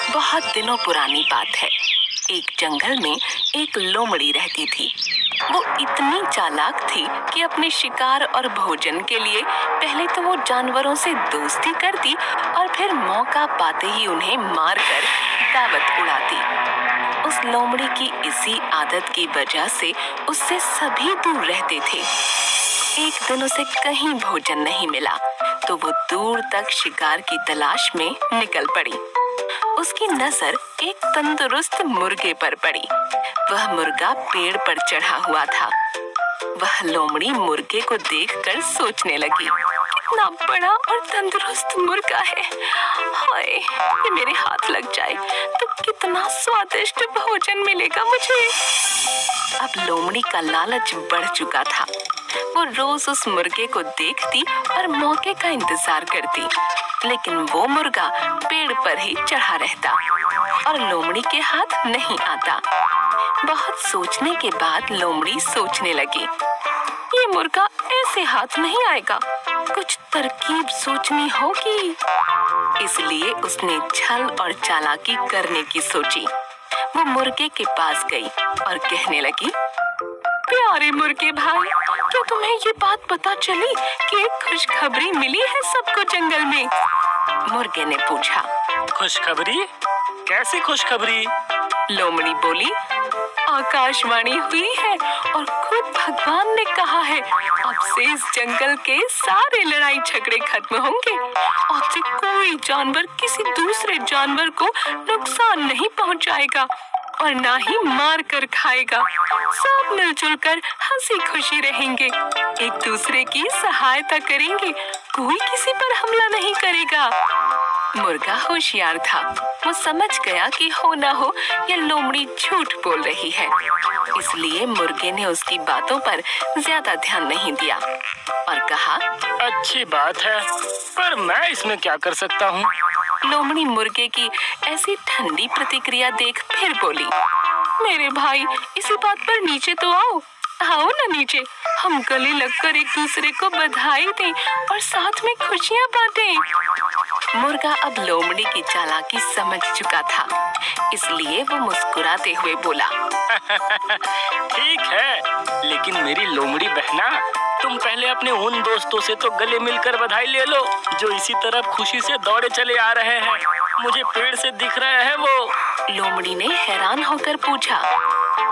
बहुत दिनों पुरानी बात है। एक जंगल में एक लोमड़ी रहती थी। वो इतनी चालाक थी कि अपने शिकार और भोजन के लिए पहले तो वो जानवरों से दोस्ती करती और फिर मौका पाते ही उन्हें मारकर दावत उड़ाती। उस लोमड़ी की इसी आदत की वजह से उससे सभी दूर रहते थे। एक दिन उसे कहीं भोजन नहीं मिला तो वो दूर तक शिकार की तलाश में निकल पड़ी। उसकी नजर एक तंदुरुस्त मुर्गे पर पड़ी। वह मुर्गा पेड़ पर चढ़ा हुआ था। वह लोमड़ी मुर्गे को देखकर सोचने लगी, कितना बड़ा और तंदुरुस्त मुर्गा है। हाय, ये मेरे हाथ लग जाए तो कितना स्वादिष्ट भोजन मिलेगा मुझे। अब लोमड़ी का लालच बढ़ चुका था। वो रोज उस मुर्गे को देखती और मौके का इंतजार करती, लेकिन वो मुर्गा पेड़ पर ही चढ़ा रहता और लोमड़ी के हाथ नहीं आता। बहुत सोचने के बाद लोमड़ी सोचने लगी, ये मुर्गा ऐसे हाथ नहीं आएगा, कुछ तरकीब सोचनी होगी। इसलिए उसने छल और चालाकी करने की सोची। वो मुर्गे के पास गई और कहने लगी, प्यारे मुर्गे भाई, क्या तुम्हें ये बात पता चली कि एक खुशखबरी मिली है सबको जंगल में? मुर्गे ने पूछा। खुशखबरी? कैसी खुशखबरी? लोमड़ी बोली, आकाशवाणी हुई है और खुद भगवान ने कहा है, अब से इस जंगल के सारे लड़ाई झगड़े खत्म होंगे। अब से कोई जानवर किसी दूसरे जानवर को नुकसान नहीं पहुंचाएगा और ना ही मार कर खाएगा। सब मिलजुल कर हंसी खुशी रहेंगे, एक दूसरे की सहायता करेंगे, कोई किसी पर हमला नहीं करेगा। मुर्गा होशियार था। वो समझ गया कि हो ना हो ये लोमड़ी झूठ बोल रही है। इसलिए मुर्गे ने उसकी बातों पर ज्यादा ध्यान नहीं दिया और कहा, अच्छी बात है, पर मैं इसमें क्या कर सकता हूँ? लोमड़ी मुर्गे की ऐसी ठंडी प्रतिक्रिया देख फिर बोली, मेरे भाई, इसी बात पर नीचे तो आओ। आओ ना नीचे, हम गले लगकर एक दूसरे को बधाई दें और साथ में खुशियाँ बांटें। मुर्गा अब लोमड़ी की चालाकी समझ चुका था, इसलिए वो मुस्कुराते हुए बोला, ठीक है, लेकिन मेरी लोमड़ी बहना, तुम पहले अपने उन दोस्तों से तो गले मिलकर बधाई ले लो जो इसी तरफ खुशी से दौड़े चले आ रहे हैं। मुझे पेड़ से दिख रहे हैं वो। लोमड़ी ने हैरान होकर पूछा,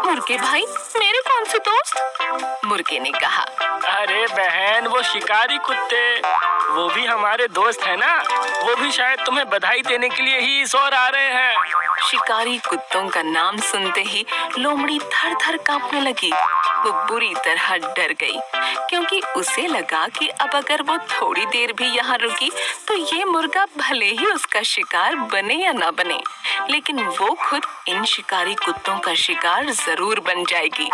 मुर्गे भाई, मेरे कौन से दोस्त? मुर्गे ने कहा, अरे बहन, वो शिकारी कुत्ते, वो भी हमारे दोस्त है ना। वो भी शायद तुम्हें बधाई देने के लिए ही इस ओर आ रहे हैं। शिकारी कुत्तों का नाम सुनते ही लोमड़ी थर थर कांपने लगी। वो बुरी तरह डर गई, क्योंकि उसे लगा कि अब अगर वो थोड़ी देर भी यहाँ रुकी तो ये मुर्गा भले ही उसका शिकार बने या ना बने, लेकिन वो खुद इन शिकारी कुत्तों का शिकार जरूर बन जाएगी।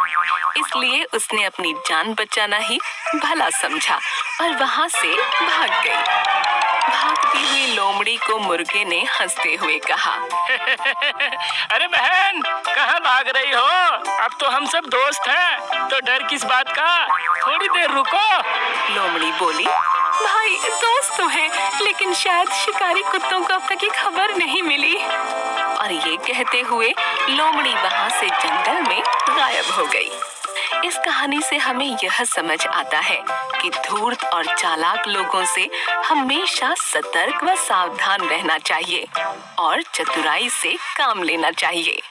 इसलिए उसने अपनी जान बचाना ही भला समझा और वहाँ से भाग गई। भागती हुई लोमड़ी को मुर्गे ने हंसते हुए कहा, अरे बहन, कहाँ भाग रही हो? अब तो हम सब दोस्त हैं, तो डर किस बात का? थोड़ी देर रुको। लोमड़ी बोली, भाई, दोस्त तो है, लेकिन शायद शिकारी कुत्तों को अब तक ये खबर नहीं मिली। और ये कहते हुए लोमड़ी वहाँ से जंगल में गायब हो गई। इस कहानी से हमें यह समझ आता है कि धूर्त और चालाक लोगों से हमेशा सतर्क व सावधान रहना चाहिए और चतुराई से काम लेना चाहिए।